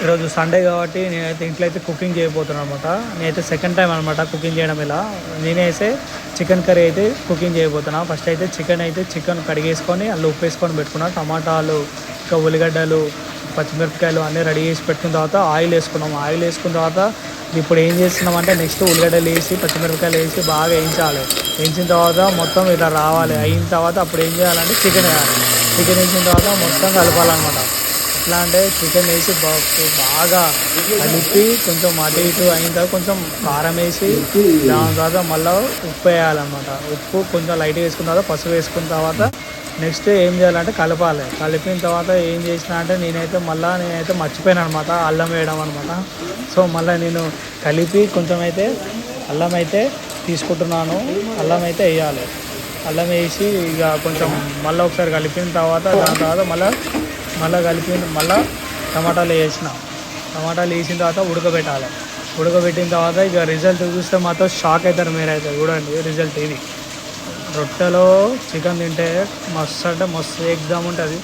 ఈరోజు సండే కాబట్టి నేనైతే ఇంట్లో అయితే కుకింగ్ చేయబోతున్నాను అనమాట. నేనైతే సెకండ్ టైం అనమాట కుకింగ్ చేయడం. ఇలా నేనైతే చికెన్ కర్రీ అయితే కుకింగ్ చేయబోతున్నా. ఫస్ట్ అయితే చికెన్ కడిగేసుకొని అందులో ఉప్పు వేసుకొని పెట్టుకున్నా. టమాటాలు, ఇంకా ఉల్లిగడ్డలు, పచ్చిమిరపకాయలు అన్నీ రెడీ చేసి పెట్టుకున్న తర్వాత ఆయిల్ వేసుకున్నాం. ఆయిల్ వేసుకున్న తర్వాత ఇప్పుడు ఏం చేస్తున్నామంటే నెక్స్ట్ ఉల్లిగడ్డలు వేసి పచ్చిమిరపకాయలు వేసి బాగా వేయించాలి. వేయించిన తర్వాత మొత్తం ఇలా రావాలి. అయిన తర్వాత అప్పుడు ఏం చేయాలంటే చికెన్ వేయాలి. చికెన్ వేసిన తర్వాత మొత్తం కలపాలన్నమాట. ఎట్లా అంటే చికెన్ వేసి బాగా కలిపి కొంచెం అటు ఇటు అయిన తర్వాత కొంచెం కారం వేసి దాని తర్వాత మళ్ళీ ఉప్పు వేయాలన్నమాట. ఉప్పు కొంచెం లైట్గా వేసుకున్న తర్వాత పసుపు వేసుకున్న తర్వాత నెక్స్ట్ ఏం చేయాలంటే కలపాలి. కలిపిన తర్వాత ఏం చేసిన అంటే నేనైతే మర్చిపోయాను అనమాట అల్లం వేయడం అనమాట. సో మళ్ళీ నేను కలిపి కొంచెం అయితే అల్లం అయితే తీసుకుంటున్నాను. అల్లం అయితే వేయాలి. అల్లం వేసి ఇక కొంచెం మళ్ళీ ఒకసారి కలిపిన తర్వాత దాని తర్వాత మళ్ళీ టమాటాలు వేసిన తర్వాత ఉడకబెట్టిన తర్వాత ఇక రిజల్ట్ చూస్తే మాత్రం షాక్ అవుతారు మీరైతే. చూడండి రిజల్ట్ ఇది. రొట్టెలో చికెన్ తింటే మస్తు అంటే మస్తు ఎగ్జామ్ ఉంటుంది.